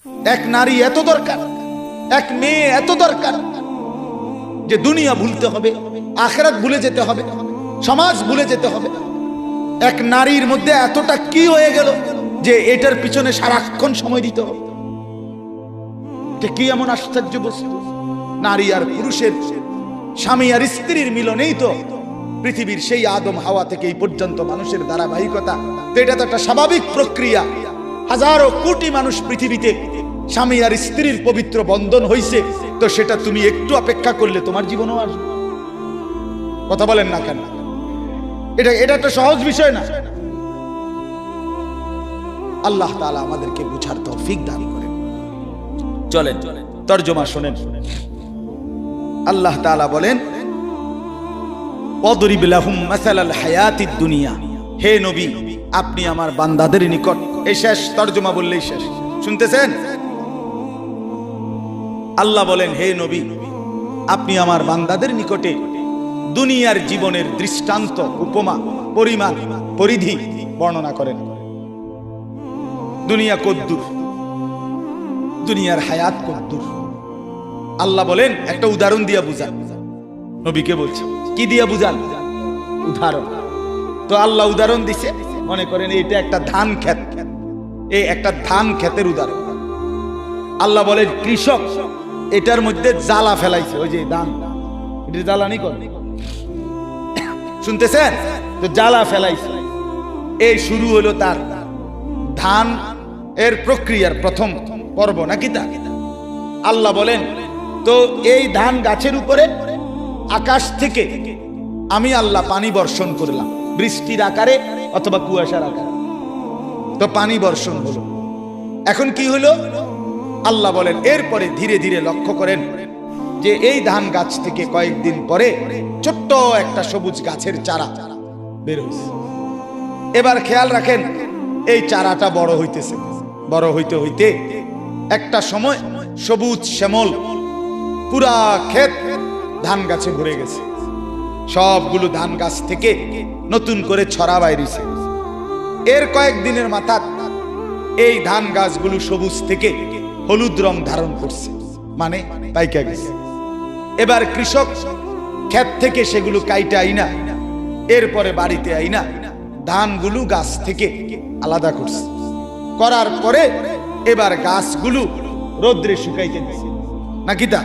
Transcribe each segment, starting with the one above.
এক নারী এত দরকার, এক মেয়ে এত দরকার যে দুনিয়া ভুলতে হবে, আখিরাত ভুলে যেতে হবে, সমাজ ভুলে যেতে হবে। এক নারীর মধ্যে এতটা কি হয়ে গেল যে এটার পিছনে সারাক্ষণ সময় দিতে হবে। এটা কি এমন আশ্চর্য বস্তু! নারী আর পুরুষের, স্বামী আর স্ত্রীর মিলনেই তো পৃথিবীর সেই আদম হাওয়া থেকে এই পর্যন্ত মানুষের ধারাবাহিকতা। তো এটা তো একটা স্বাভাবিক প্রক্রিয়া। হাজারো কোটি মানুষ পৃথিবীতে স্বামী আর স্ত্রীর পবিত্র বন্ধন হইছে, তো সেটা তুমি একটু অপেক্ষা করলে তোমার জীবনও আসবে। কথা বলেন না কেন? এটা একটা সহজ বিষয় না। আল্লাহ তাআলা আমাদেরকে বুঝার তৌফিক দান করেন। চলেন তরজমা শুনেন। আল্লাহ তাআলা বলেন, ওয়াদরিব লাহুম মাসালাল হায়াতিদ দুনিয়া। হে নবী, আপনি আমার বান্দাদের নিকট, এই শেষ তরজমা বললেই শেষ। শুনতেছেন? আল্লাহ বলেন, হে নবী, আপনি আমার বান্দাদের নিকটে দুনিয়ার জীবনের দৃষ্টান্ত, উপমা, পরিমাণ, পরিধি বর্ণনা করেন। দুনিয়া কদ্দুর, দুনিয়ার হায়াত কদ্দুর। আল্লাহ বলেন একটা উদাহরণ দিয়া বুঝান। নবীকে বলছে, কি দিয়া বুঝান? উদাহরণ। তো আল্লাহ উদাহরণ দিছে, মনে করেন এটা একটা ধান ক্ষেত, এই একটা ধান ক্ষেতের উদাহরণ। আল্লাহ বলেন কৃষক এটার মধ্যে জ্বালা ফেলাইছে, ওই যে ধান, এটা জ্বালানি করে, শুনতেছেন তো? জ্বালা ফেলাইছে। এই শুরু হলো তার ধান এর প্রক্রিয়ার প্রথম পর্ব, নাকি তা? আল্লাহ বলেন, তো এই ধান গাছের উপরে আকাশ থেকে আমি আল্লাহ পানি বর্ষণ করলাম, বৃষ্টির আকারে অথবা কুয়াশার আকারে। তো পানি বর্ষণ হলো। এখন কি হলো? আল্লাহ বলেন এরপরে ধীরে ধীরে লক্ষ্য করেন যে এই ধান গাছ থেকে কয়েকদিন পরে ছোট্ট একটা সবুজ গাছের চারা বের হয়েছে। এবার খেয়াল রাখেন, এই চারাটা বড় হইতেছে। বড় হইতে হইতে একটা সময় সবুজ শ্যামল পুরা ক্ষেত ধান গাছে ভরে গেছে। সবগুলো ধান গাছ থেকে নতুন করে ছড়া বাইরেছে। এর কয়েকদিনের মাথা এই ধান গাছগুলো সবুজ থেকে হলুদ রং ধারণ করছে, মানে পাইকা গেছে। এবার কৃষক ক্ষেত থেকে সেগুলো কাইটা আইনা এরপরে বাড়িতে আইনা ধানগুলো গাছ থেকে আলাদা করছে। করার পরে এবার গাছগুলো রোদ্রে শুকাইতে দিছে, নাকি তা?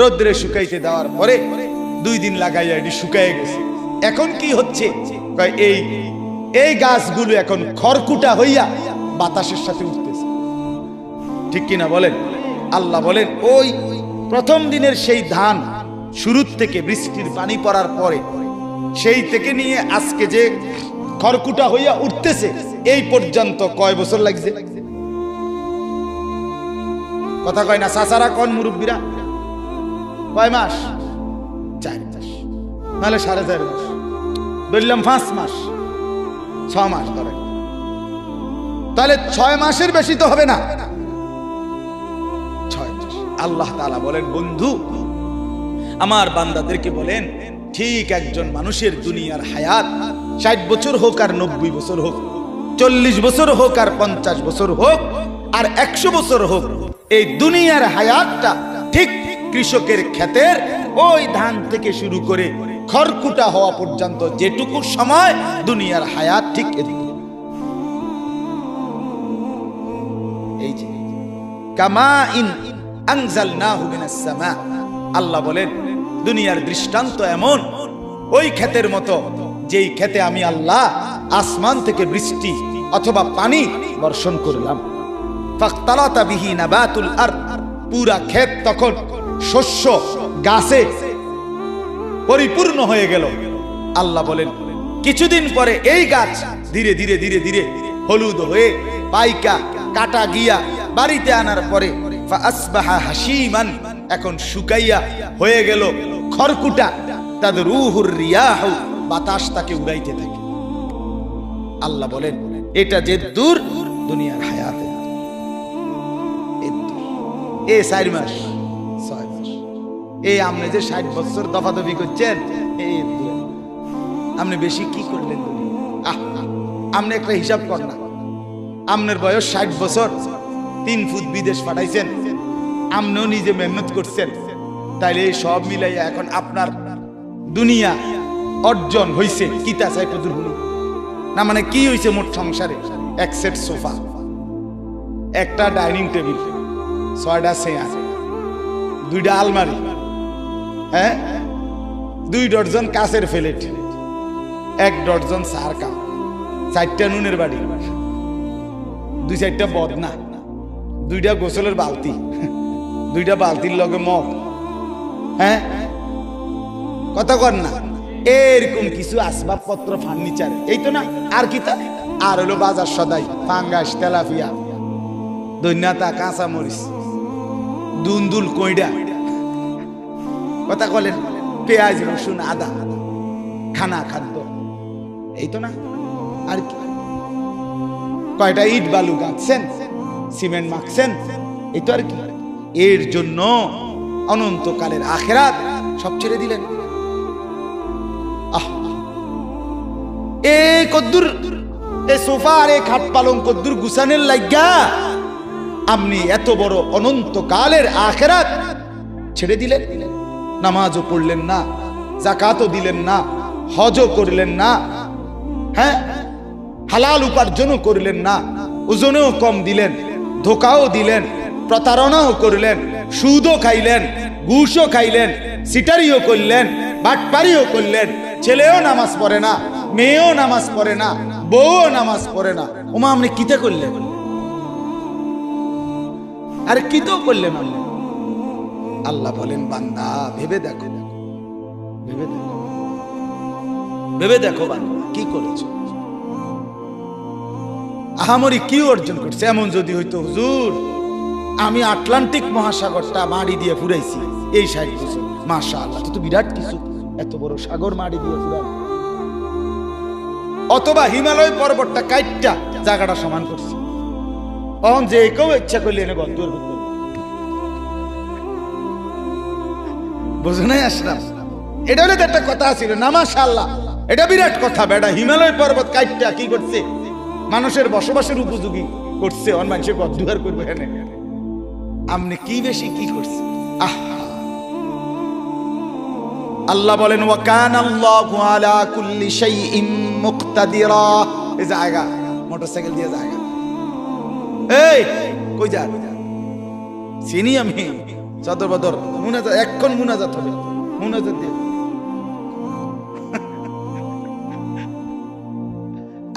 রোদ্রে শুকাইতে দেওয়ার পরে 2 দিন লাগাইয়া এটি শুকাইয়ে গেছে। এখন কি হচ্ছে? এই গাছগুলো এখন খড়কুটা হইয়া বাতাসের সাথে উঠতেছে, ঠিক কিনা বলেন? আল্লাহ বলেন ওই প্রথম দিনের সেই ধান শুরুর থেকে বৃষ্টির পানি পড়ার পরে সেই থেকে নিয়ে আজকে যে খড়কুটা হইয়া উঠতেছে, এই পর্যন্ত কয় বছর লাগছে? কথা কয় না চাচারা, কোন মুরব্বীরা? কয় মাস? 4 মাস, নাহলে 4.5 মাস, বললাম 5 মাস, 6 মাস ধরে। তাহলে 6 মাসের বেশি তো হবে না, 6 মাস। আল্লাহ তাআলা বলেন, বন্ধু আমার বান্দাদেরকে বলেন, ঠিক একজন মানুষের দুনিয়ার হায়াত 60 বছর হোক আর 90 বছর হোক, 40 বছর হোক আর 50 বছর হোক আর 100 বছর হোক, এই দুনিয়ার হায়াতটা ঠিক কৃষকের ক্ষেতের ওই ধান থেকে শুরু করে খড়কুটা হওয়া পর্যন্ত যেটুকু সময় দুনিয়ার হায়াত, ঠিক এদিকে। এই যে কামা ইন আনজালনাহু মিনাস সামা, আল্লাহ বলেন দুনিয়ার দৃষ্টান্ত এমন ওই ক্ষেতের মতো যেই ক্ষেতে আমি আল্লাহ আসমান থেকে বৃষ্টি অথবা পানি বর্ষণ করলাম। ফাখতালাতা বিহি নাবাতুল আরদ, পুরা ক্ষেত তখন শস্য গাছে পরিপূর্ণ হয়ে গেল। আল্লাহ বলেন কিছুদিন পরে এই গাছ ধীরে ধীরে ধীরে ধীরে হলুদ হয়ে পাইকা কাটা গিয়া বাড়িতে আনার পরে ফাসবাহা হাসিমান, এখন শুকাইয়া হয়ে গেল খড়কুটা। তাদরুহুর রিয়াহু, বাতাস তাকে উড়াইতে থাকে। আল্লাহ বলেন এটা যে দূর দুনিয়ার হায়াতে, এ 4 মাস 6 মাস, এই আপনি যে 60 বছর দফাদফি করছেন, এই আপনি বেশি কি করলেন? আপনি একটা হিসাব কর না, আপনার বয়স 60 বছর, 3 ফুট বিদেশ পাঠাইছেন, আপনিও নিজে মেহনত করছেন, তাইলে এই সব মিলাইয়া এখন আপনার দুনিয়া অর্জন হইছে কিতা চাই কদুর হলো না, মানে কি হইছে মোট সংসারে? 1 সেট সোফা, 1টা ডাইনিং টেবিল, 6টা চেয়ার, 2টা আলমারি, হ্যাঁ, 2 ডজন কাচের প্লেট, 1 ডজন চার কাপ, 4টা নুনের বাড়ি, 2-4টা বদনা, 2টা গোসলের বালতি, 2টা বালতির লগে মগ, হ্যাঁ, কথা কর না, এরকম কিছু আসবাবপত্র, ফার্নিচার, এই তো না, আর কি তা? আর হলো বাজার সদাই, পাঙ্গাস, তেলাপিয়া, দৈন্যাতা, কাঁচা মরিচ, দুন্দুল, কইডা, কথা বলেন, পেঁয়াজ, রসুন, আদা, খানা খাদ্য, এই তো না, আর কি? কয়টা ইট বালু গাঁথছেন, সিমেন্ট মাখছেন, এই তো আর কি? এর জন্য অনন্তকালের আখিরাত সব ছেড়ে দিলেন। এ কদ্দুর এ সোফা আর এ খাট পালং কদ্দুর গুছানের লাগা আপনি এত বড় অনন্তকালের আখিরাত ছেড়ে দিলেন। নামাজও পড়লেন না, যাকাতও দিলেন না, হজও করলেন না, হ্যাঁ, হালাল উপার্জনও করলেন না, ওজনেও কম দিলেন, ধোকাও দিলেন, প্রতারণাও করলেন, সুদও খাইলেন, ঘুষও খাইলেন, সিটারিও করলেন, বাটপারিও করলেন, ছেলেও নামাজ পড়ে না, মেয়েও নামাজ পড়ে না, বউও নামাজ পড়ে না, ওমা আপনি কিতে করলেন? আর কিতেও করলেন? আল্লাহ বলেন, বান্দা ভেবে দেখো, ভেবে দেখো, ভেবে দেখো বান্দা কি করেছো, আহামরি কি অর্জন করছে। এমন যদি হইতো, হুজুর আমি আটলান্টিক মহাসাগরটা মাড়ি দিয়ে ফুরাইছি এই 60 বছর, মাশাআল্লাহ, তো বিরাট কিছু, এত বড় সাগর মাড়ি দিয়ে ফুরাই, অথবা হিমালয় পর্বতটা কাইটটা জায়গাটা সমান করছি, অন যে কেউ ইচ্ছা করলে এনে গদ্দুর করতে, বুঝো নাই আসলাম? এটা হলে তো একটা কথা ছিল না, মাশাআল্লাহ, এটা বিরাট কথা। বেটা হিমালয় পর্বত কাইটটা কি করছে? মানুষের বসবাসের উপযোগী করছে, অন মানুষের গদ্দুর করবে। এনে আপনি কি বেশি কি করছে? আল্লাহ বলেন, ওয়া কানাল্লাহু আলা কুল্লি শাইইন মুকতাদিরা। এই জায়গা মোটরসাইকেল দিয়ে জায়গা, এই কই যা? চিনি আমি, সদর বদর মুনাজাত, এখন মুনাজাত হবে, মুনাজাত দিয়ে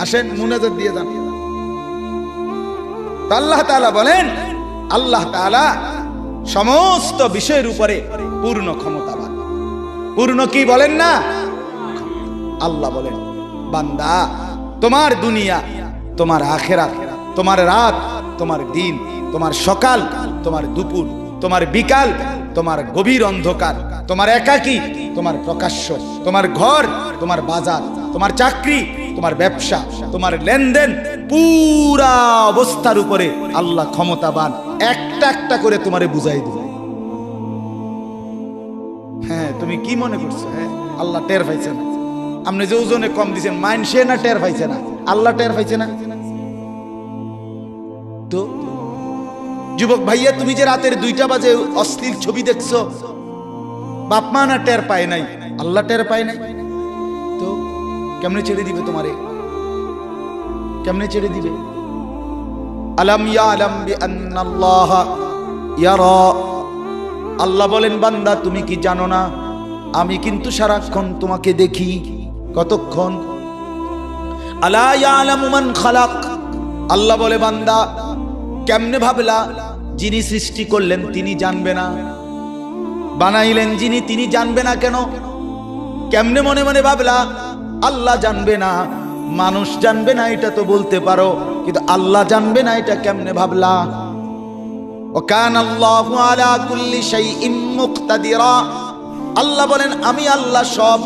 আসেন, মুনাজাত দিয়ে যান। আল্লাহ তাআলা বলেন, আল্লাহ তাআলা সমস্ত বিষয়ের উপরে পূর্ণ ক্ষমতাবান। পূর্ণ কি বলেন না? আল্লাহ বলেন, বান্দা তোমার দুনিয়া, তোমার আখিরাত, তোমার রাত, তোমার দিন, তোমার সকাল, তোমার দুপুর, তোমার বিকাল, তোমার গভীর অন্ধকার, তোমার একাকী, তোমার প্রকাশ্য, তোমার ঘর, তোমার বাজার, তোমার চাকরি, তোমার ব্যবসা, তোমার লেনদেন, পুরা অবস্থার উপরে আল্লাহ ক্ষমতাবান। একটা একটা করে তোমারে বুঝাই দিবে। হ্যাঁ, তুমি কি মনে করছো? হ্যাঁ, আল্লাহ টের পাইছে না? আপনি যে ওজনে কম দিচ্ছেন, মাইনসে না টের পাইছে না? আল্লাহ টের পাইছে না? তো যুবক ভাইয়া, তুমি যে রাতের 2টা বাজে অশ্লীল ছবি দেখছো, বাপ মা না টের পায় নাই? আল্লাহ টের পায় নাই? তো কেমনে ছেড়ে দিবে তোমারে? কেমনে ছেড়ে দিবে? আলাম ইয়ালাম বিআন্নাল্লাহ ইয়ারা। আল্লাহ বলেন, বান্দা তুমি কি জানো না, আমি কিন্তু সারাক্ষণ তোমাকে দেখি। কতক্ষণ? আলা ইয়ালামু মান খালাক। আল্লাহ বলে, বান্দা কেমনে ভাবলা যিনি সৃষ্টি করলেন তিনি জানবে না? বানাইলেন যিনি, তিনি জানবে না কেন? কেমনে মনে মনে ভাবলা আল্লাহ জানবে না, মানুষ জানবে না, এটা তো বলতে পারো, কিন্তু আল্লাহ জানবে না এটা কেমনে ভাবলা? ওয়া কানাল্লাহু আলা কুল্লি শাইইন মুকতাদিরা। আল্লাহ বলেন, আমি আল্লাহ সব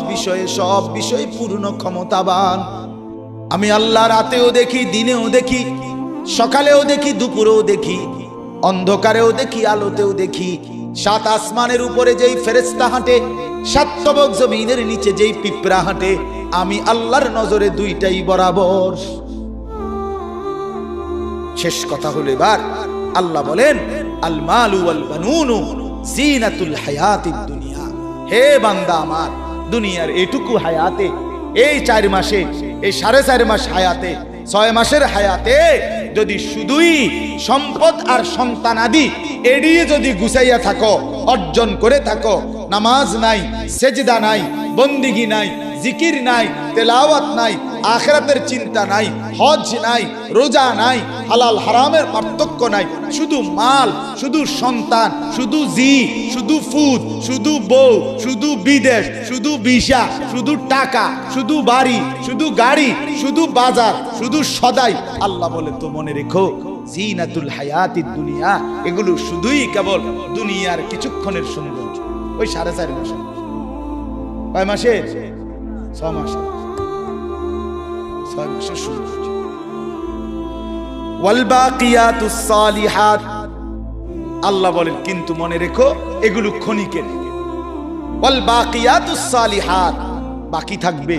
বিষয়ে পূর্ণ ক্ষমতাবান। আমি আল্লাহ রাতেও দেখি, দিনেও দেখি, সকালেও দেখি, দুপুরেও দেখি, অন্ধকারেও দেখি, আলোতেও দেখি। 7 আসমানের উপরে যেই ফেরেশতা হাঁটে, 7 তবক জমিনের নিচে যেই পিঁপড়া হাঁটে, আমি আল্লাহর নজরে 2টাই বরাবর। শেষ কথা হলো, এবার আল্লাহ বলেন আল মালু ওয়াল বানুনু জিনাতুল হায়াতিদ দুনিয়া। হে বান্দা আমার, দুনিয়ার এটুকু হায়াতে, এই 4 মাসে, এই 4.5 মাস হায়াতে, 6 মাসের হায়াতে যদি শুধুই সম্পদ আর সন্তান আদি এড়িয়ে যদি গুছাইয়া থাকো, অর্জন করে থাকো, নামাজ নাই, সেজদা নাই, বন্দিগি নাই, জিকির নাই, তেলাওয়াত নাই, আখিরাতের চিন্তা নাই, হজ নাই, রোজা নাই, হালাল হারামের পার্থক্য নাই, শুধু মাল, শুধু সন্তান, শুধু শুধু ফুদ, শুধু বউ, শুধু বিদেশ, শুধু ভিসা, শুধু টাকা, শুধু বাড়ি, শুধু গাড়ি, শুধু বাজার, শুধু সদাই। আল্লাহ বলে তো মনে রেখো জিনাতুল হায়াতিদ দুনিয়া, এগুলো শুধুই কেবল দুনিয়ার কিছুক্ষণের সৌন্দর্য। ওই 4.5 মাসে, কয় মাসে? 6 মাসে, 6 মাসের সৌন্দর্য। ওয়াল বাকিয়াতুস সালিহাত, আল্লাহ বলেন কিন্তু মনে রেখো এগুলো ক্ষণিকের। ওয়াল বাকিয়াতুস সালিহাত, বাকি থাকবে,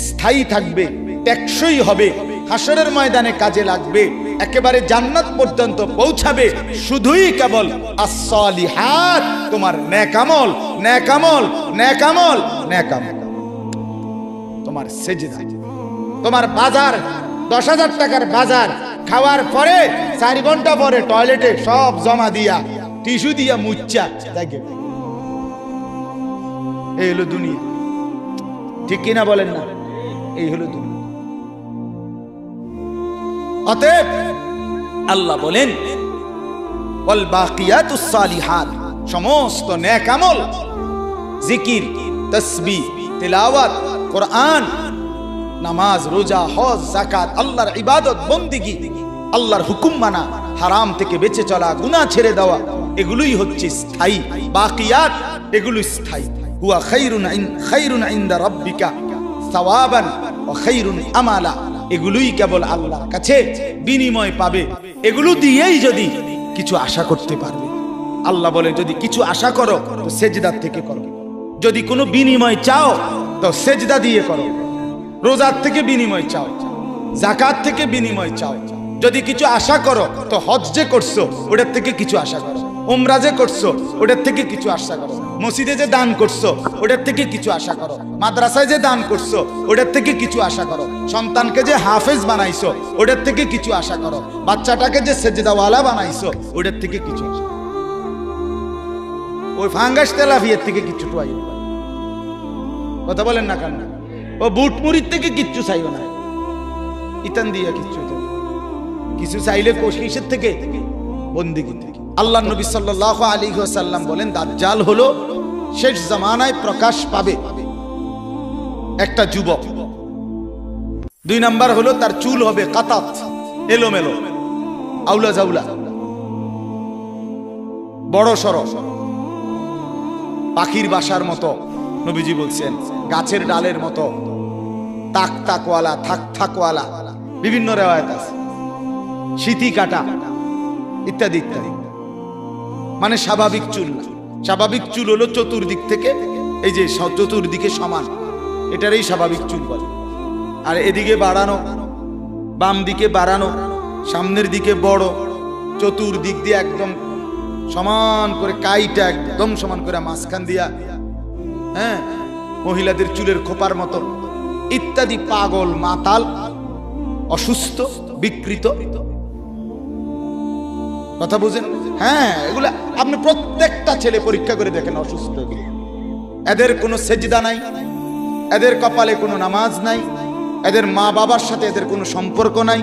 স্থায়ী থাকবে, টেকসই হবে, হাসরের ময়দানে কাজে লাগবে, একেবারে জান্নাত পর্যন্ত পৌঁছাবে, শুধুই কেবল আস-সালিহাত, তোমার নেক আমল, নেক আমল, নেক আমল, নেক আমল। তোমার সেজদা, তোমার বাজার, 10,000 টাকার বাজার খাওয়ার পরে 4 ঘন্টা পরে টয়লেটে সব জমা দিয়া, টিস্যু দিয়া মুচ্ছা দেখে, এই হলো দুনিয়া। ঠিক কিনা বলেন না? এই হলো দুনিয়া। অতএব আল্লাহ বলেন ওয়াল বাকিয়াতুস সালিহাত, সমস্ত নেক আমল, জিকির, তাসবিহ, তিলাওয়াত, কোরআন, নামাজ, রোজা, হজ, যাকাত, আল্লাহর ইবাদত, বন্দেগী, আল্লাহর হুকুম মানা, হারাম থেকে বেঁচে চলা, গুনাহ ছেড়ে দেওয়া, এগুলোই হচ্ছে স্থায়ী। বাকিয়াত এগুলো স্থায়ী। হুয়া খায়রুন ইনদা রাব্বিকা সাওয়াবান ওয়া খায়রুন আমালা, এগুলোই কেবল আল্লাহর কাছে বিনিময় পাবে। এগুলো দিয়েই যদি কিছু আশা করতে পারবে। আল্লাহ বলে যদি কিছু আশা করো তো সেজদার থেকে করো, যদি কোনো বিনিময় চাও তো সেজদা দিয়ে করো, রোজার থেকে বিনিময় চাও, যাকাত থেকে বিনিময় চাও, যদি কিছু আশা করো তো হজ যে করছো ওটার থেকে কিছু আশা করো, উমরা যে করছো ওটার থেকে কিছু আশা করো, মসজিদে যে দান করছো ওটার থেকে কিছু আশা করো, মাদ্রাসায় যে দান করছো ওটার থেকে কিছু আশা করো, সন্তানকে যে হাফেজ বানাইছো ওটার থেকে কিছু আশা করো, বাচ্চাটাকে যে সেজদাওয়ালা বানাইছো ওটার থেকে কিছু আশা করো। ওই ফাঙ্গাস তেলাফিয়ার থেকে কিছু টুয়াই, কথা বলেন না কেন? ও বুট মুড়ির থেকে কিচ্ছু চাইও না, ইতান দিয়া কিচ্ছু, কিছু চাইলে কোশিশের থেকে, বন্দেগী থেকে। আল্লাহ নবী সাল্লাল্লাহু আলাইহি ওয়াসাল্লাম বলেন দাজ্জাল হলো শেষ জামানায় প্রকাশ পাবে একটা যুবক। 2 নাম্বার হলো তার চুল হবে কাতাত, এলোমেলো, আউলা জাউলা, বড় সড়, পাখির বাসার মতো, নবীজি বলছেন গাছের ডালের মতো, তাক তাকওয়ালা, থাক থাকওয়ালা, বিভিন্ন রিওয়ায়াত আছে, শীতি কাটা ইত্যাদি ইত্যাদি। মানে স্বাভাবিক চুল না। স্বাভাবিক চুল হলো চতুর্দিক থেকে, এই যে চতুর্দিকে সমান, এটারই স্বাভাবিক চুল বলে। আর এদিকে বাড়ানো, বাম দিকে বাড়ানো, সামনের দিকে বড়, চতুর্দিক দিয়ে একদম সমান করে, কাইটা একদম সমান করে মাঝখান দিয়া, হ্যাঁ, মহিলাদের চুলের খোপার মতো ইত্যাদি। পাগল, মাতাল, অসুস্থ, বিকৃত, কথা বুঝেন? হ্যাঁ, এগুলা আপনি প্রত্যেকটা ছেলে পরীক্ষা করে দেখেন, অসুস্থ। এদের কোনো সেজদা নাই, এদের কপালে কোনো নামাজ নাই, এদের মা বাবার সাথে এদের কোনো সম্পর্ক নাই,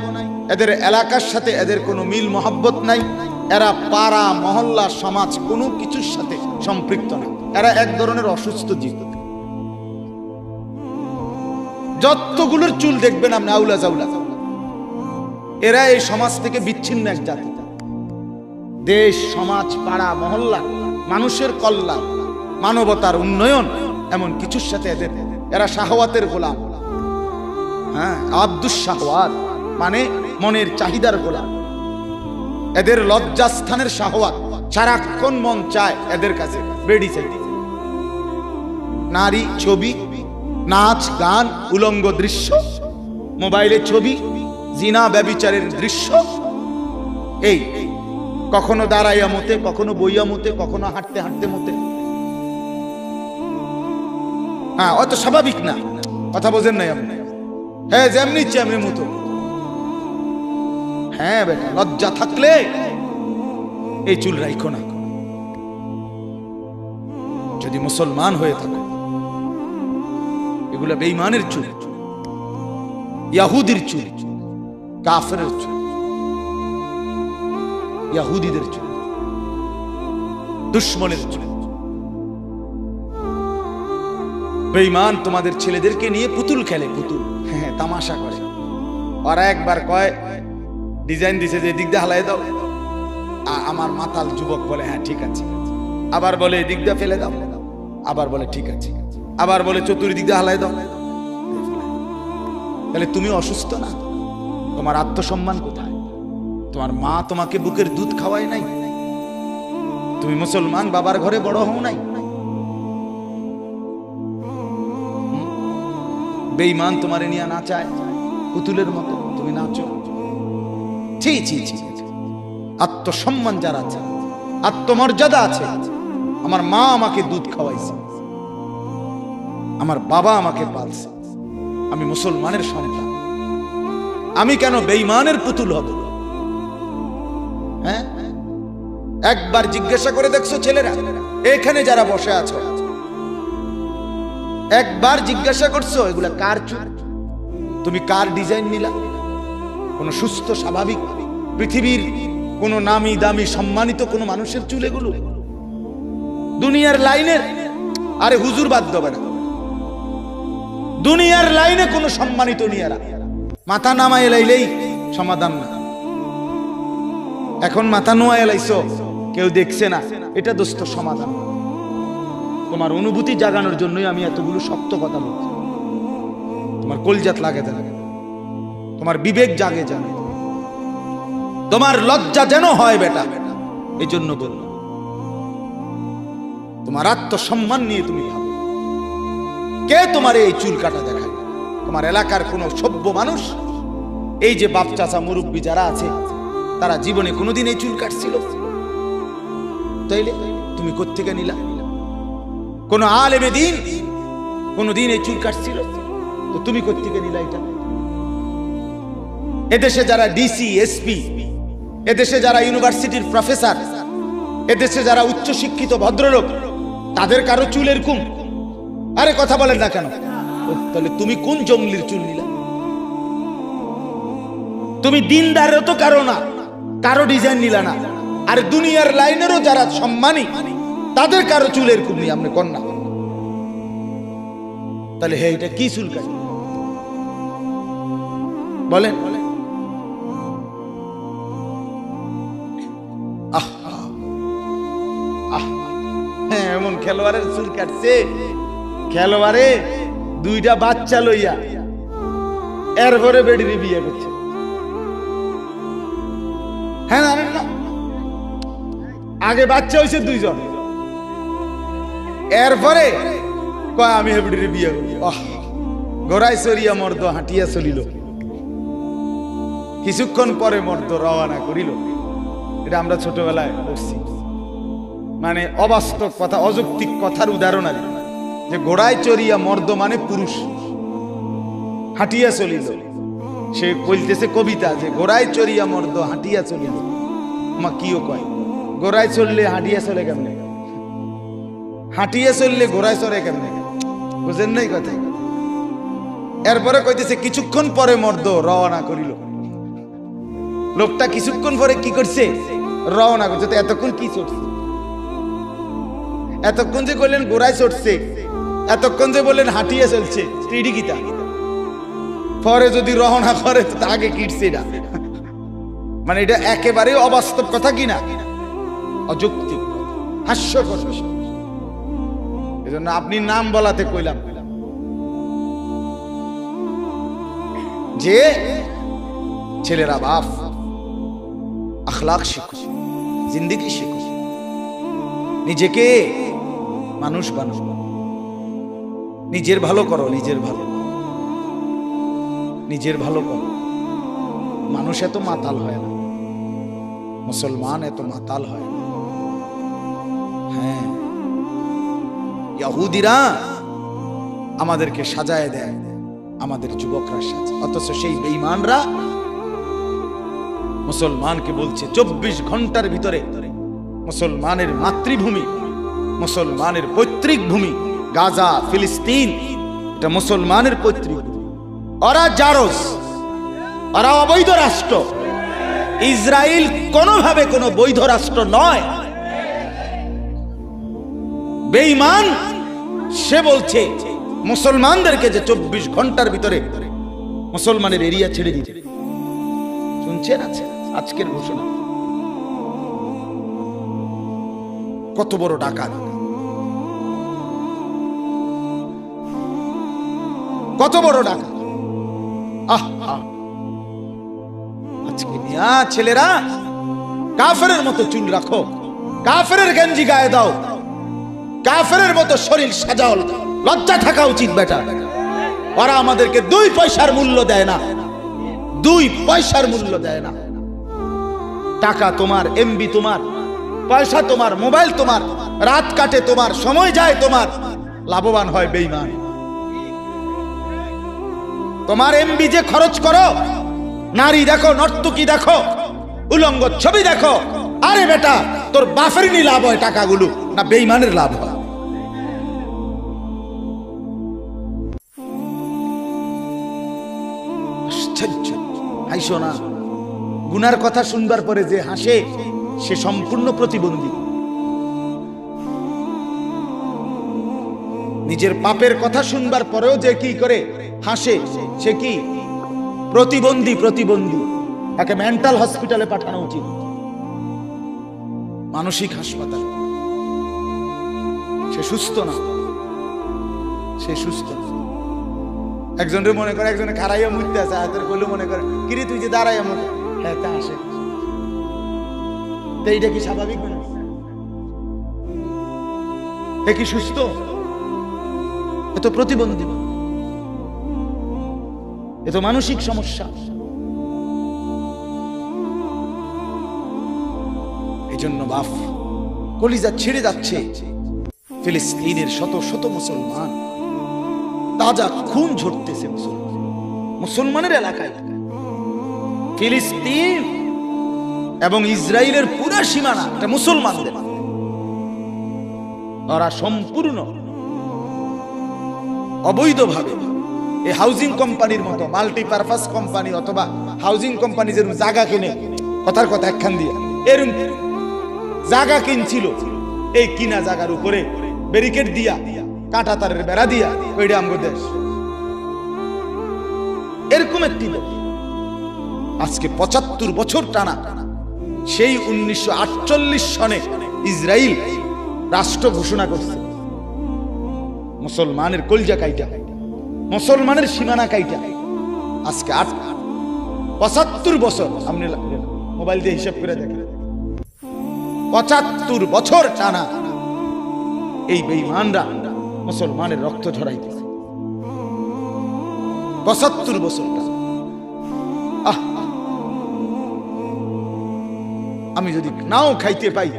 এদের এলাকার সাথে এদের কোনো মিল মহব্বত নাই, এরা পাড়া মহল্লা সমাজ কোনো কিছুর সাথে সম্পৃক্ত না। এরা এক ধরনের অসুস্থ জীব। যতগুলোর চুল দেখবেন আপনি আউলা জাউলা, এরা এই সমাজ থেকে বিচ্ছিন্ন এক জাতি। দেশ, সমাজ, পাড়া মহল্লা, মানুষের কল্যাণ, মানবতার উন্নয়ন, এমন কিছুর সাথে এদের, এরা শাহওয়াতের গোলাম। হ্যাঁ, আব্দুস শাহওয়াত মানে মনের চাহিদার গোলাম। এদের লজ্জাস্থানের শাহওয়াত, সারাক্ষণ মন চায় এদের কাছে বেড়ি চাইতে, নারী, ছবি, নাচ, গান, উলঙ্গ দৃশ্য, মোবাইলে ছবি, জিনা ব্যভিচারের দৃশ্য, এই কখনো দাঁড়াইয়া মতে, কখনো বইয়া মতে, কখনো হাঁটতে হাঁটতে মতে। হ্যাঁ, অত স্বাভাবিক না, কথা বোঝেন নাই আপনি? হ্যাঁ, যেমনি ইচ্ছে এমনি মতো। হ্যাঁ বেটা, লজ্জা থাকলে এই চুল রাখো না। যদি মুসলমান হয়ে থাকো, এগুলা বেঈমানের চুল, ইয়াহুদির চুল, কাফেরের চুল, ইয়াহুদিদের চুল, দুশ্মনের চুল। বেঈমান তোমাদের ছেলেদেরকে নিয়ে পুতুল খেলে, পুতুল, হ্যাঁ, তামাশা করে। ওরা একবার কয়, ডিজাইন দিছে যে দিক দিয়ে হালাই দাও, আমার মাতাল যুবক বলে হ্যাঁ ঠিক আছে, আবার বলে এদিক দিয়ে ফেলে দাও, আবার বলে ঠিক আছে, আবার বলে চতুর্দিক দিয়ে হালাই দাও। তাহলে তুমি অসুস্থ না? তোমার আত্মসম্মান কোথায়? তোমার মা তোমাকে বুকের দুধ খাওয়ায় নাই? তুমি মুসলমান বাবার ঘরে বড় হও নাই? বেঈমান তোমারে নিয়ে নাচায় পুতুলের মতো, তুমি নাচো। ছি ছি ছি। আত্মসম্মান যার আছে, আত্মমর্যাদা আছে, আমার মা আমাকে দুধ খাওয়াইছে, আমার বাবা আমাকে পালছে, আমি মুসলমানের সন্তান, আমি কেন বেঈমানের পুতুল হব? হ্যাঁ, একবার জিজ্ঞাসা করে দেখছো ছেলেরা, এখানে যারা বসে আছো, একবার জিজ্ঞাসা করছো এগুলা কার চুল? তুমি কার ডিজাইন নিলা? কোন সুস্থ স্বাভাবিক পৃথিবীর কোন নামি দামি সম্মানিত কোন মানুষের চুল এগুলো? দুনিয়ার লাইনের, আরে হুজুর বাদ দেবে না, দুনিয়ার লাইনে কোন সম্মানিত নিয়ারা মাথা নামায় এলাইলেই সমাধান না। এখন মাথা নোয়া এলাইছো, কেউ দেখছে না, এটা দোস্ত সমাধান। তোমার অনুভূতি জাগানোর জন্যই আমি এতগুলো শক্ত কথা বলছি। তোমার কলজাত লাগে যেন, তোমার বিবেক জাগে যেন, তোমার লজ্জা যেন হয় বেটা, এই জন্য বলল। তোমার আত্মসম্মান নিয়ে তুমি ভাবো, কে তোমার এই চুল কাটা দেখায়? তোমার এলাকার কোন সভ্য মানুষ, এই যে বাপ চাচা মুরব্বী যারা আছে, তারা জীবনে কোনোদিন এই চুল কাটছিল? তাইলে তুমি কোত্থেকে নিলা? কোন আলেমে দিন কোনদিন এই চুল কাটছিল? তো তুমি কোত্থেকে নিলা এটা? এদেশে যারা ডিসি, এসপি, এদেশে যারা ইউনিভার্সিটির প্রফেসর, এদেশে যারা উচ্চ শিক্ষিত ভদ্রলোক, তাদের কারো চুল এরকম? আরে কথা বলেন না কেন? তাহলে তুমি কোন জঙ্গলির চুল নিলা? তুমি দিনদারেরও তো কারো না, কারো ডিজাইন নিলা না। আরে দুনিয়ার লাইনেরও যারা সম্মানী, তাদের কারো চুল এরকম নিয়ে আপনি কন্যা। তাহলে হে, এটা কি চুল কাটি বলেন? হ্যাঁ, এমন খেলোয়াড়ের চুল কাটছে, খেলোয়াড়ে দুইটা বাচ্চা লইয়া এরপরে বেডিরে বিয়ে করছে। হ্যাঁ, না, আগে বাচ্চা হয়েছে দুইজন, এরপরে কয় আমি হেবড়িরে বিয়ে করি। ঘোড়ায় চড়িয়া মর্দ হাঁটিয়া চলিল, কিছুক্ষণ পরে মর্দ রওনা করিল। এটা আমরা ছোটবেলায় পড়ছি, মানে অবাস্তব কথা, অযৌক্তিক কথার উদাহরণ আর যে ঘোড়ায় চড়িয়া মর্দ মানে পুরুষ, হাঁটিয়া চলিল। সে বলতেছে কবিতা যে ঘোড়ায় চড়িয়া মর্দ হাঁটিয়া চলিল। মা কিও কয়, ঘোড়ায় চললে হাঁটিয়া চলে কেমনে? হাঁটিয়া চললে ঘোড়ায় চড়ে কেমনে? বুঝেন নাই কথা? এরপরে কইতেছে কিছুক্ষণ পরে মর্দ রওনা করিল। লোকটা কিছুক্ষণ পরে কি করছে? রওনা করছে। তো এতক্ষণ কি চড়ছে? এতক্ষণ যে বললেন ঘোড়ায় চড়ছে, এতক্ষণ যে বললেন হাঁটিয়ে চলছে, স্ত্রী গীতা পরে যদি রওনা করে তো আগে কিটছে। এটা মানে এটা একেবারে অবাস্তব কথা কিনা, অযৌক্তিক, হাস্যকর বিষয়। এই জন্য আপনি নাম বলাতে কইলাম যে ছেলেরা বাপ আখলাক শিখো, জিন্দেগি শিখো, নিজেকে মানুষ বানাও, নিজের ভালো করো, নিজের ভালো করো। মানুষ এত মাতাল হয় না, মুসলমান এত মাতাল হয়। হ্যাঁ, ইহুদিরা আমাদেরকে সাজায় দেয়, আমাদের যুবকরা সাজায়, অথচ সেই বেঈমানরা মুসলমানকে বলছে 24 ঘন্টার ভিতরে মুসলমানের মাতৃভূমি, মুসলমানের পৈতৃক ভূমি গাজা, ফিলিস্তিন, এটা মুসলমানের পৈতৃক ভূমি। ওরা জারজ, ওরা অবৈধ রাষ্ট্র। ইসরায়েল কোনোভাবে কোনো বৈধ রাষ্ট্র নয়। বেঈমান সে বলছে মুসলমানদেরকে যে 24 ঘন্টার ভিতরে মুসলমানের এরিয়া ছেড়ে দিতে। শুনছেন আজকের ঘোষণা? কত বড় ডাকাত, কত বড় ডাকাত! আজকে মিয়া ছেলেরা কাফেরের মতো চুল রাখো, কাফেরের গেঞ্জি গায়ে দাও, কাফেরের মতো শরীর সাজাও, লজ্জা থাকা উচিত বেটা। ওরা আমাদেরকে 2 পয়সার মূল্য দেয় না, 2 পয়সার মূল্য দেয় না। টাকা তোমার, এমবি তোমার, পয়সা তোমার, মোবাইল তোমার, রাত কাটে তোমার, সময় যায় তোমার, লাভবান হয় বেঈমান। তোমার এমবি যে খরচ করো, নারী দেখো, নর্তকী দেখো, উলঙ্গ ছবি দেখো, আরে বেটা তোর বাফেরই লাভ হয় টাকাগুলো, না বেঈমানের লাভ হয়? হাসো না, গুনার কথা শুনবার পরে যে হাসে সে সম্পূর্ণ প্রতিবন্ধী। নিজের পাপের কথা শুনবার পরেও যে কি করে হাসে সে কি প্রতিবন্ধী। প্রতিবন্ধী তাকে মেন্টাল হসপিটালে পাঠানো উচিত, মানসিক হাসপাতাল। সে সুস্থ না, সে সুস্থ না। একজনের মনে করে একজনে খারাইয়া মুখতে আছে, হাতের কইলে মনে করে কিরে তুই যে দাঁড়াইয়া মনে, হ্যাঁ তা আসে। এইটা কি স্বাভাবিক না? এ কি সুস্থ? এ তো প্রতিবন্ধী, এ তো মানসিক সমস্যা। এই জন্য বাপ কলিজা ছিঁড়ে যাচ্ছে। ফিলিস্তিনের শত শত মুসলমান, তাজা খুন ঝরতেছে মুসলমানের এলাকায়। ফিলিস্তিন এবং ইসরায়েলের পুরা সীমানা এটা মুসলমানদের। ওরা সম্পূর্ণ অবৈধভাবে এই হাউজিং কোম্পানির মতো মাল্টিপারপাস কোম্পানি অথবা হাউজিং কোম্পানি যেরকম জায়গা কিনে, কথার কথা একখান দিয়ে এরকম জায়গা কিনছিল, এই কিনা জায়গার উপরে ব্যারিকেড দিয়া, কাঁটা তারের বেড়া দিয়া, ওইটা আমগো দেশ। এরকম একটি দেশ আজকে 75 বছর টানা, সেই 1948 সনে ইসরায়েল রাষ্ট্র ঘোষণা করছে। মুসলমানের কলজা কাইটা, মুসলমানের সীমানা কাইটা আজকে 75 বছর। আপনি মোবাইল দিয়ে হিসাব করে দেখেন, 75 বছর টানা এই বেঈমানরা মুসলমানের রক্ত ঝরাইতেছে। 75 বছর টানা। আমি যদি নাও খাইতে পাই,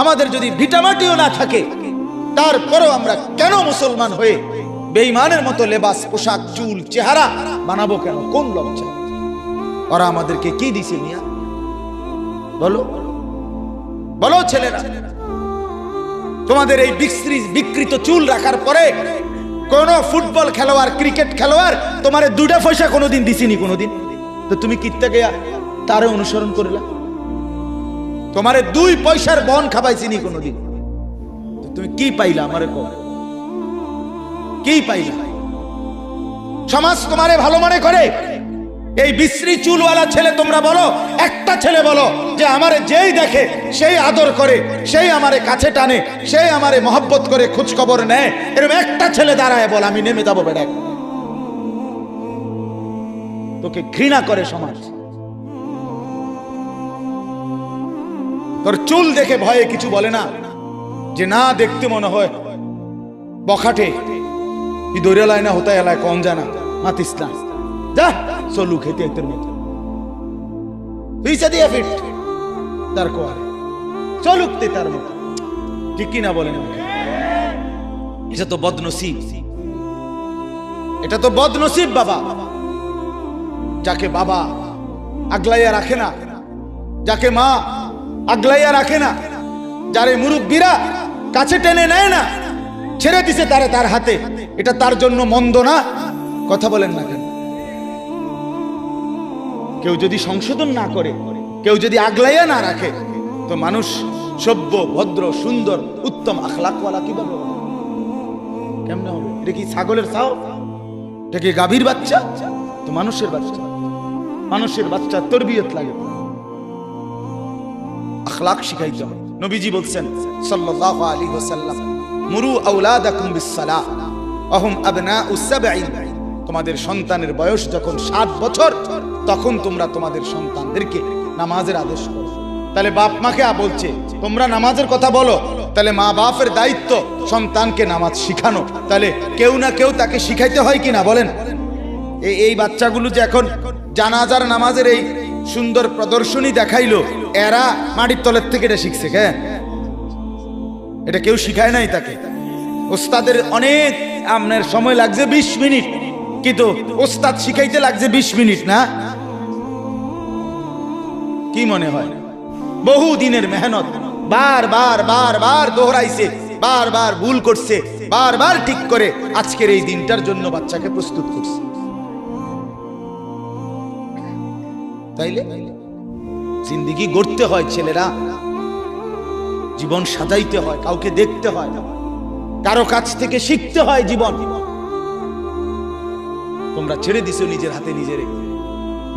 আমাদের যদি ভিটামাটিও না থাকে, তারপরেও আমরা কেন মুসলমান হয়ে বেঈমানের মতো লেবাস, পোশাক, চুল, চেহারা বানাবো কেন? কোন লজ্জা? ওরা আমাদেরকে কি দিছে মিয়া? বলো বলো ছেলেরা, তোমাদের এই বিকৃত চুল রাখার পরে কোন ফুটবল খেলোয়াড়, ক্রিকেট খেলোয়াড় তোমার 2টা পয়সা কোনোদিন দিছিনি? কোনোদিন তো তুমি কিত্তা গিয়া তারে অনুসরণ করলা? তোমারে 2 পয়সার বন খাবাইছিনি কোনোদিন? তুমি কি পাইলা? আমারে কও, কি পাইলা? সমাজ তোমারে ভালো মনে করে। এই বিশ্রী চুলওয়ালা ছেলে তোমরা বলো, একটা ছেলে বলো যে আমারে যেই দেখে সেই আদর করে, সেই আমারে কাছে টানে, সেই আমারে মহব্বত করে, খোঁজ খবর নেয়। এরকম একটা ছেলে দাঁড়ায় বল আমি নেমে যাবো বেটা। তোকে ঘৃণা করে সমাজ। তোর চুল দেখে ভয়ে কিছু বলে না, যে না দেখতে মনে হয় বখাটে, কি দৌড়ে লায় না হতে এলায় কম জানা মাতিস না, যা চলু খেতে তোর মতো। তার কোয়ারে, চলুক তে তার মতো, ঠিক কিনা বলেন? এটা তো বদনসিব, এটা তো বদনসিব বাবা, যাকে বাবা আগলাইয়া রাখে না, যাকে মা আগলাইয়া রাখে না, যারে মুরব্বীরা কাছে টেনে নেয় না, ছেড়ে দিছে তারে তার হাতে, এটা তার জন্য মন্দ না? কথা বলেন না কেন? কেউ যদি সংশোধন না করে, কেউ যদি আগলাইয়া না রাখে, তো মানুষ সভ্য, ভদ্র, সুন্দর, উত্তম আখলাকওয়ালা কিভাবে হবে? কেমনে হবে? এটা কি ছাগলের ছাও? এটা কি গাভীর বাচ্চা? তো মানুষের বাচ্চা, মানুষের বাচ্চা তরবিয়ত লাগে, আখলাক শিখাইতে হবে। নবীজি বলছেন সাল্লাল্লাহু আলাইহি ওয়াসাল্লাম, মুরু আওলাদাকুম বিসসালাহ ওয়া হুম আবনাউ সাবঈন, তোমাদের সন্তানের বয়স যখন 7 বছর, তখন তোমরা তোমাদের সন্তানদেরকে নামাজের আদেশ করো। তাহলে বাপ মাকে বলছে তোমরা নামাজের কথা বলো, তাহলে মা বাপের দায়িত্ব সন্তানকে নামাজ শিখানো। তাহলে কেউ না কেউ তাকে শিখাইতে হয় কিনা বলেন? এই বাচ্চাগুলো যে এখন জানাজার নামাজের এই সুন্দর প্রদর্শনী দেখাইলো, এরা মাটির তলের থেকে এটা শিখছে, কেন? এটা কেউ শিখায় নাই তাকে। ওস্তাদের অনেক আপনার সময় লাগছে 20 মিনিট, কিন্তু ওস্তাদ শিখাইতে লাগছে 20 মিনিট না? কি মনে হয়? বহু দিনের মেহনত, বারবার বারবার দোহরাইছে, বারবার ভুল করছে, বারবার ঠিক করে আজকের এই দিনটার জন্য বাচ্চাকে প্রস্তুত করছে। তাইলে জিন্দেগি গড়তে হয় ছেলেরা, জীবন সাজাইতে হয়, কাউকে দেখতে হয়, কারো কাছ থেকে শিখতে হয় জীবন। তোমরা ছেড়ে দিছো নিজের হাতে নিজেরে,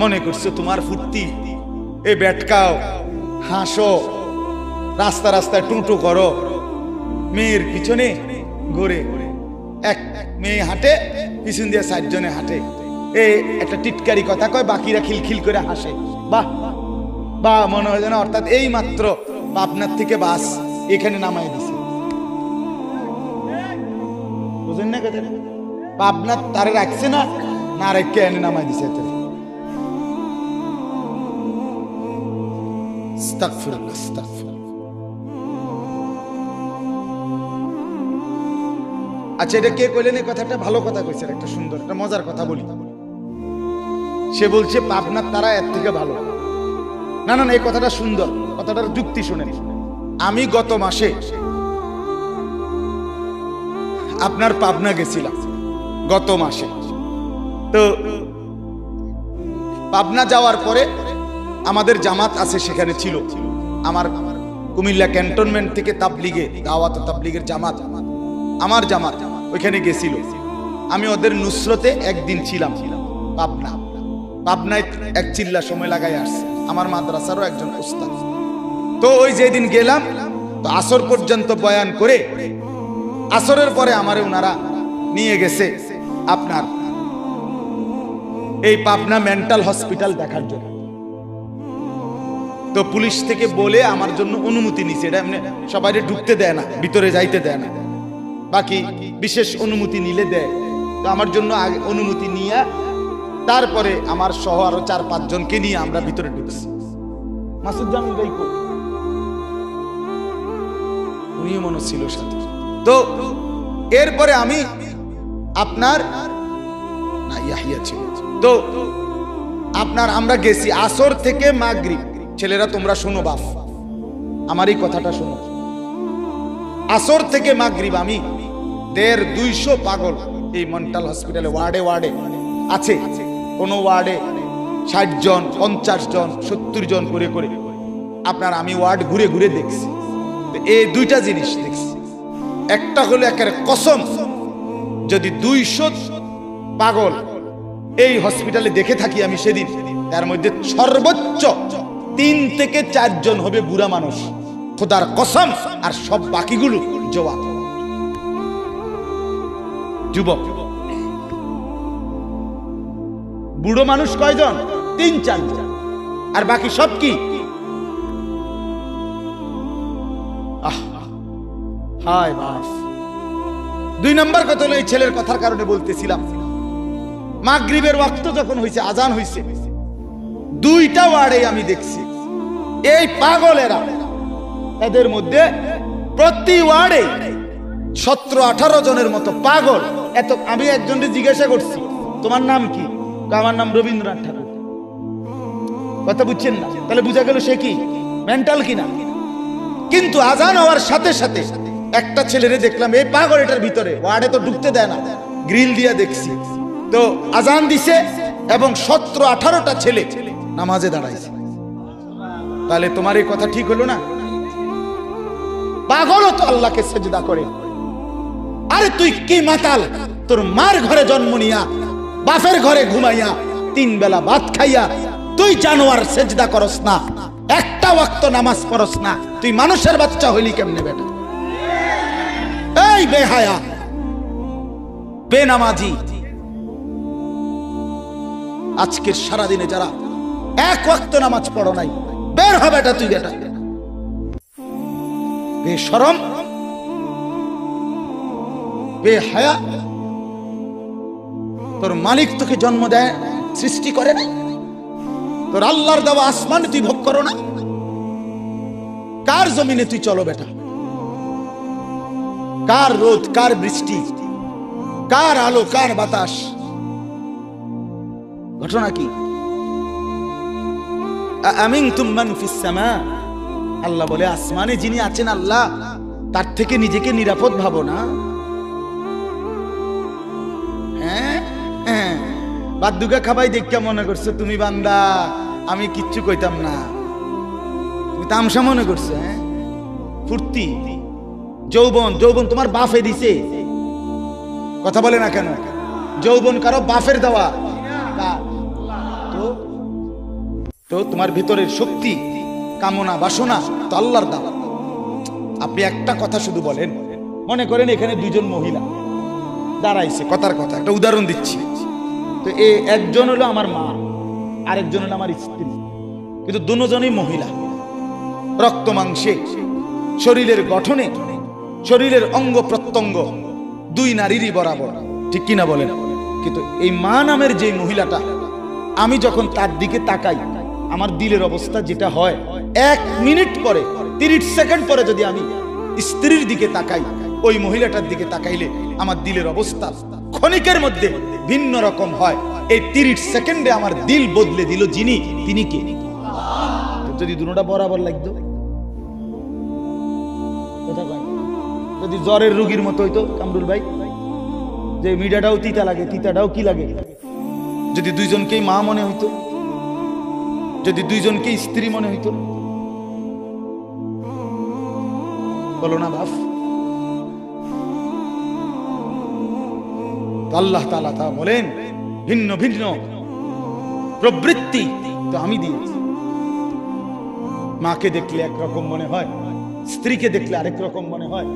মনে করছো তোমার ফুর্তি, এ ব্যাটকাও, হাসো, রাস্তা রাস্তায় টুঁটু করো, মেয়ের পিছনে ঘুরে, এক মেয়ে হাঁটে, পিছন দিয়ে 4 জনে হাঁটে, এ একটা টিটকারি কথা কয়, বাকিরা খিলখিল করে হাসে, বাহ বা মনে হয় যেন অর্থাৎ এই মাত্র আপনার থেকে বাস এখানে নামাই দিছে। বুঝেন না কথা? আপনার তারে রাখছে না, না রেখে এনে নামাই দিছে। আস্তাগফিরুল্লাহ, আস্তাগফিরুল্লাহ। আচ্ছা, এটা কে কইলেন এই কথাটা? ভালো কথা কইছেন, একটা সুন্দর, একটা মজার কথা বলি। সে বলছে পাবনার তারা এর থেকে ভালো। না না না, এই কথাটা সুন্দর, কথাটার যুক্তি শুনেন। আমি গত মাসে আপনার পাবনা গেছিলাম, গত মাসে। তো পাবনা যাওয়ার পরে আমাদের জামাত আছে, সেখানে ছিল আমার কুমিল্লা ক্যান্টনমেন্ট থেকে তাবলিগে, দাওয়াত তাবলিগের জামাত, আমার জামাত ওইখানে গেছিল। আমি ওদের নুসরতে একদিন ছিলাম পাবনায়, এক চিল্লা সময় লাগাই আসছে, আমার মাদ্রাসারও একজন উস্তাদ। তো ওই যেদিন গেলাম, তো আসর পর্যন্ত বয়ান করে আসরের পরে আমারে ওনারা নিয়ে গেছে আপনার এই পাবনা মেন্টাল হসপিটাল দেখার জন্য। তো পুলিশ থেকে বলে আমার জন্য অনুমতি নিছে, এটা এমনি সবাই ঢুকতে দেয় না, ভিতরে যাইতে দেয় না, বাকি বিশেষ অনুমতি নিলে দেয়। তো আমার জন্য আগে অনুমতি নিয়ে তারপরে আমার সহ আরো 4-5 জনকে নিয়ে আমরা ভিতরে ঢুকছি। মাসুদ জামিল ভাই উনিও মনে ছিল সাথে। তো এরপরে আমি আপনার না ইয়াহিয়া ছিল। তো আপনার আমরা গেছি আসর থেকে মাগরিব। ছেলেরা তোমরা শোনো, বাপ আমার এই কথাটা শোনো। আসর থেকে মাগরিব আমি 150-200 পাগল এই মেন্টাল হসপিটালে ওয়ার্ডে ওয়ার্ডে আছে। কোন ওয়ার্ডে 60 জন, 50 জন, 70 জন করে করে আপনার আমি ওয়ার্ড ঘুরে ঘুরে দেখছি। এই 2টা জিনিস দেখছি। একটা হলো একেবারে কসম, যদি 200 পাগল এই হসপিটালে দেখে থাকি আমি সেদিন, তার মধ্যে সর্বোচ্চ 3 থেকে 4 জন হবে বুড়া মানুষ, খোদার কসম। আর সব বাকিগুলো জওয়ান যুবক। বুড়ো মানুষ কয়জন? 3-4 জন। আর বাকি সব কি? হায় বাস। 2 নম্বর কথা হলো, এই ছেলের কথার কারণে বলতেছিলাম, মাগরিবের ওয়াক্ত যখন হয়েছে, আজান হয়েছে, 2টা ওয়ার্ডে আমি দেখছি এই পাগলেরা, এদের মধ্যে প্রতি ওয়ার্ডে 17-18 জনের মতো পাগল। এত আমি একজনকে জিজ্ঞাসা করছি, তোমার নাম কি? আমার নাম রবীন্দ্রনাথ ঠাকুর। কথা বুঝছেন না? তাহলে বুঝা গেল সে কি মেন্টাল কিনা। কিন্তু আজান হওয়ার সাথে সাথে একটা ছেলেরে দেখলাম এই পাগলেটার ভিতরে, ওয়ার্ডে তো ঢুকতে দেয় না, গ্রিল দিয়ে দেখছি তো আজান দিছে এবং 17-18টা ছেলে নামাজে দাঁড়াইছে। তাহলে তোমার এই কথা ঠিক হলো না? পাগলও তো আল্লাহকে সেজদা করে। আরে তুই কি মাতাল, তোর মার ঘরে জন্ম নিয়া বাপের ঘরে ঘুমাইয়া 3 বেলা ভাত খাইয়া তুই জানোয়ার সেজদা করস না, একটা ওয়াক্ত নামাজ পড়স না, তুই মানুষের বাচ্চা হইলি কেমনে বেটা? এই বেহায়া বেনামাজি, আজকের সারাদিনে যারা এক ওয়াক্ত নামাজ পড়ো নাই, বের হবে এটা তুই বেটা। বেশরম বেহায়া, তোর মালিক তোকে জন্ম দেয়, সৃষ্টি করে না? তোর আল্লাহর দেওয়া আসমান তুই ভোগ করো না? কার জমিনে তুই চলো বেটা? কার রোদ, কার বৃষ্টি, কার আলো, কার বাতাস? ঘটনা কি? আমিনতুম মান ফিস সামা, আল্লাহ বলে আসমানে যিনি আছেন আল্লাহ, তার থেকে নিজেকে নিরাপদ ভাবো না? হ্যাঁ, বাদুকা খাবাই দেখা মনে করছো তুমি বান্দা, আমি কিচ্ছু কইতাম না, তুমি তামসা মনে করছো? হ্যাঁ, ফুর্তি যৌবন, যৌবন তোমার বাপে দিছে। কথা বলে না কেন? যৌবন কারো বাপের দেওয়া। তো তোমার ভিতরের শক্তি, কামনা, বাসনা তো আল্লাহর দেওয়া। আপনি একটা কথা শুধু বলেন, মনে করেন এখানে 2 জন মহিলা দাঁড়াইছে, কথার কথা একটা উদাহরণ দিচ্ছি, তো একজন হলো আমার মা, আরেকজন হলো আমার স্ত্রী, কিন্তু দুজনই মহিলা, রক্ত মাংসে, শরীরের গঠনে, শরীরের অঙ্গ প্রত্যঙ্গ 2 নারীরই বরাবর, ঠিক কিনা বলেন? কিন্তু এই মা নামের যে মহিলাটা, আমি যখন তার দিকে তাকাই, আমার দিলের অবস্থা যেটা হয়, 1 মিনিট পরে 30 সেকেন্ড পরে যদি আমি স্ত্রীর দিকে তাকাই, ওই মহিলাটার দিকে তাকাইলে আমার দিলের অবস্থা ক্ষণিকের মধ্যে ভিন্ন রকম হয়। এই 30 সেকেন্ডে আমার দিল বদলে দিল যিনি, তিনি কে? যদি দুটোটা বরাবর লাগতো, যদি জ্বরের রোগীর মতো হইতো কামরুল ভাই, যে মিঠাটাও তিতা লাগে, তিতাটাও কি লাগে, যদি 2 জনকেই মা মনে হইতো, যদি 2 জনকেই স্ত্রী মনে হইতো, বলো না বাপ? আল্লাহ তাআলা তা বলেন, ভিন্ন ভিন্ন প্রবৃত্তি তো আমি দিয়েছি। মাকে দেখলে একরকম মনে হয়, স্ত্রীকে দেখলে আরেক রকম মনে হয়।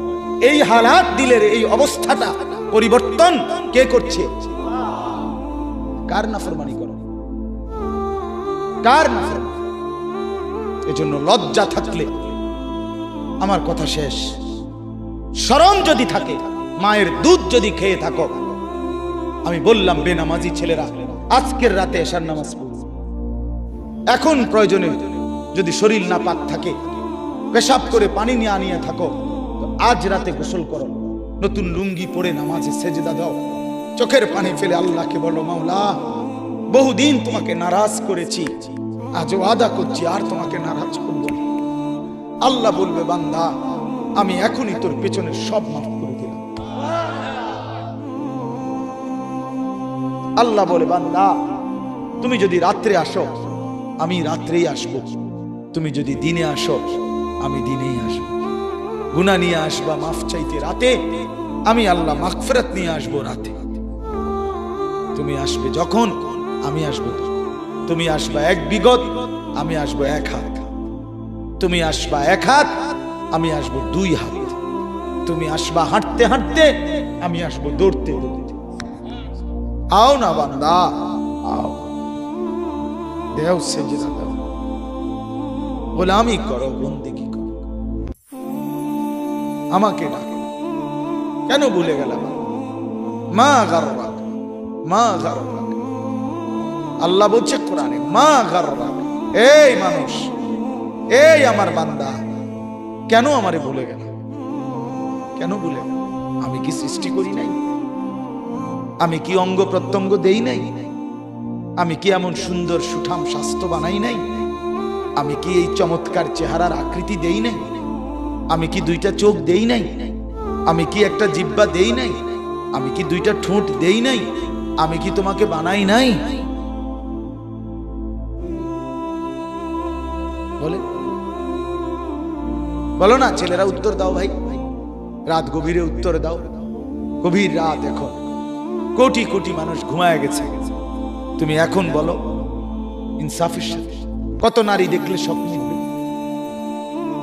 এই হালাত, দিলের এই অবস্থাটা পরিবর্তন কে করছে? কার নাফরমানি করো? কার নাফরমানি? এজন্য লজ্জা থাকলে, আমার কথা শেষ, শরম যদি থাকে, মায়ের দুধ যদি খেয়ে থাকো, আমি বললাম বেনামাজি ছেলেরা আজকের রাতে এশার নামাজ পড়ো। এখন প্রয়োজনে যদি শরীর না পাক থাকে, পেশাব করে পানি নিয়ে আনিয়ে থাকো, তো আজ রাতে গোসল করো, নতুন লুঙ্গি পরে নামাজে সেজদা দাও, চোখের পানি ফেলে আল্লাহকে বলো, মাওলা বহুদিন তোমাকে নারাজ করেছি, আজ ওয়াদা করছি আর তোমাকে নারাজ করব না। আল্লাহ বলবে, বান্দা আমি এখনই তোর পেছনের সব মাফ করে দিলাম। আল্লাহ বলে, বান্দা তুমি যদি রাত্রে আসো, আমি রাত্রেই আসবো, তুমি যদি দিনে আসো, আমি দিনেই আসবো। গুনাহ নিয়ে আসবা মাফ চাইতে রাতে, আমি আল্লাহ মাগফিরাত নিয়ে আসবো রাতে। তুমি আসবে যখন, আমি আসবো তখন। তুমি আসবা 1 বিগত, আমি আসবো 1 হাত। তুমি আসবা 1 হাত, আমি আসবো 2 হাত। তুমি আসবা হাঁটতে হাঁটতে, আমি আসবো দৌড়তে দৌড়তে। आओ ना बंदा आओ, देव सेजदा दो, गुलामी करो, बंदगी करो, আমাকে ডাকে কেন? ভুলে গেলাম। মা গাররাক, মা গাররাক, আল্লাহ বলছে কোরআনে, মা গাররাক, এই মানুষ এই আমার বান্দা, কেন আমারে ভুলে গেল? কেন ভুলে গেল? আমি কি সৃষ্টি করি নাই? আমি কি অঙ্গ প্রত্যঙ্গ দেই নাই? আমি কি এমন সুন্দর সুঠাম স্বাস্থ্য বানাই নাই? আমি কি এই চমৎকার চেহারার আকৃতি দেই নাই? আমি কি দুইটা চোখ দেই নাই? আমি কি একটা জিহ্বা দেই নাই? আমি কি দুইটা ঠোঁট দেই নাই? আমি কি তোমাকে বানাই নাই? বলে বলো না ছেলেরা, উত্তর দাও ভাই। রাত গভীরে উত্তর দাও। গভীর রাত, এখন কোটি কোটি মানুষ ঘুমায় গেছে। তুমি এখন বলো ইনসাফের সাথে, কত নারী দেখলে স্বপ্ন মিলবে?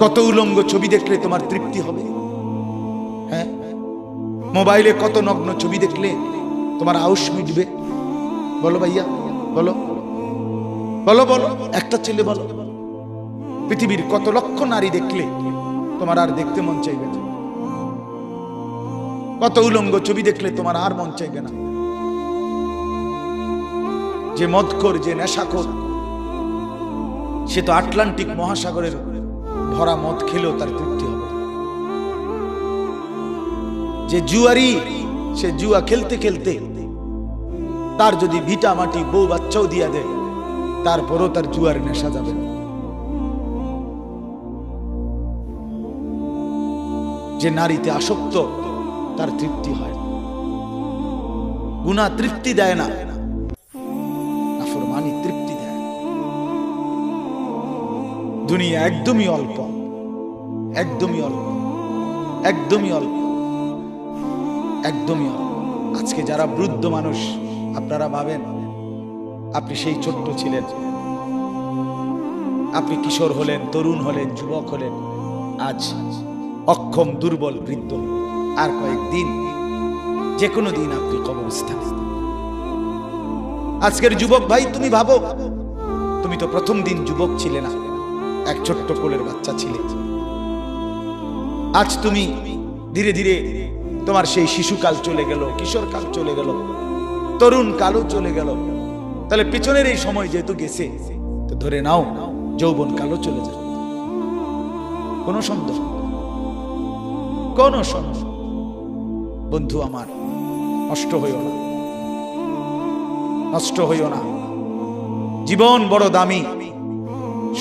কত উলঙ্গ ছবি দেখলে তোমার তৃপ্তি হবে? হ্যাঁ, মোবাইলে কত নগ্ন ছবি দেখলে তোমার আউশ মিটবে? বলো ভাইয়া, বলো বলো বলো, একটা ছেলে বলো। পৃথিবীর কত লক্ষ নারী দেখলে তোমার আর দেখতে মন চাইবে না? কত উলঙ্গ ছবি দেখলে তোমার আর মন চাইবে না? যে মদখোর, যে নেশাখোর, সে তো আটলান্টিক মহাসাগরের ভরা মদ খেলেও তার তৃপ্তি হবে। যে জুয়ারি, সে জুয়া খেলতে খেলতে তার যদি ভিটা মাটি বউ বাচ্চাও দিয়া দেয়, তারপরও তার জুয়ার নেশা যাবে না। যে নারীতে আসক্ত, তার তৃপ্তি হয়। গুনাহ তৃপ্তি দেয় না, নাফরমানি তৃপ্তি দেয়। দুনিয়া একদমই অল্প, একদমই অল্প, একদমই অল্প, একদমই অল্প। আজকে যারা বৃদ্ধ মানুষ, আপনারা ভাবেন আপনি সেই ছোট্ট ছিলেন, আপনি কিশোর হলেন, তরুণ হলেন, যুবক হলেন, আজ অক্ষম, দুর্বল, বৃদ্ধ। আর কয়েকদিন, যে কোনো দিন আপনি কবরস্থানে। আজকের যুবক ভাই, তুমি ভাবো, তুমি তো প্রথম দিন যুবক ছিলে না, এক ছোট্ট কোলের বাচ্চা ছিলে। আজ তুমি ধীরে ধীরে তোমার সেই শিশুকাল চলে গেল, কিশোরকাল চলে গেল, তরুণ কালও চলে গেল। তাহলে পিছনের এই সময় যেহেতু গেছে, তো ধরে নাও যৌবন কালও চলে যাবে। কোনো সন্দেহ, কোনো সন্দেহ। বন্ধু আমার, নষ্ট হইও না, নষ্ট হইও না। জীবন বড় দামি,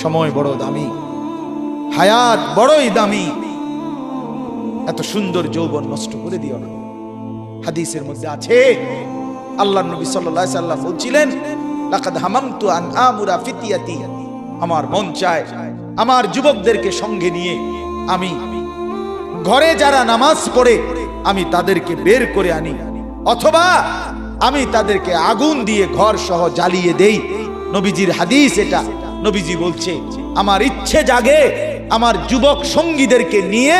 সময় বড় দামি, হায়াত বড়ই দামি। এত সুন্দর যৌবন নষ্ট করে দিও না। হাদিসের মধ্যে আছে, আল্লাহর নবী সাল্লাল্লাহু আলাইহি সাল্লাম বলছিলেন, লাকাদ হামামতু আন আমুরা ফিতিয়াতি, আমার মন চায় আমার যুবকদেরকে সঙ্গে নিয়ে আমি ঘরে যারা নামাজ পড়ে আমি তাদেরকে বের করে আনি, অথবা আমি তাদেরকে আগুন দিয়ে ঘর সহ জ্বালিয়ে দেই। নবীজির হাদিস এটা। নবীজি বলছে, আমার ইচ্ছে জাগে আমার যুবক সঙ্গীদেরকে নিয়ে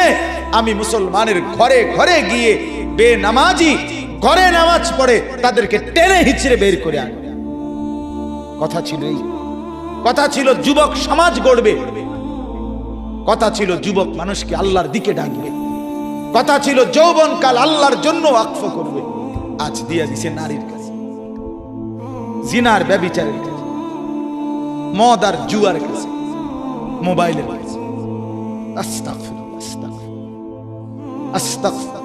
আমি মুসলমানের ঘরে ঘরে গিয়ে বেনামাজি ঘরে নামাজ পড়ে তাদেরকে টেনে হিচড়ে বের করে আনি। কথা ছিল এই, কথা ছিল যুবক সমাজ গড়বে, কথা ছিল যুবক মানুষকে আল্লাহর দিকে ডাকবে, কথা ছিল যৌবনকাল আল্লাহর জন্য ওয়াকফ করবে। আজ দিয়া দিছে নারীর কাছে, জিনার ব্যভিচারের কাছে, মদ আর জুয়ার কাছে, মোবাইলের কাছে। আস্তাগফিরুল্লাহ, আস্তাগফিরুল্লাহ, আস্তাগফিরুল্লাহ।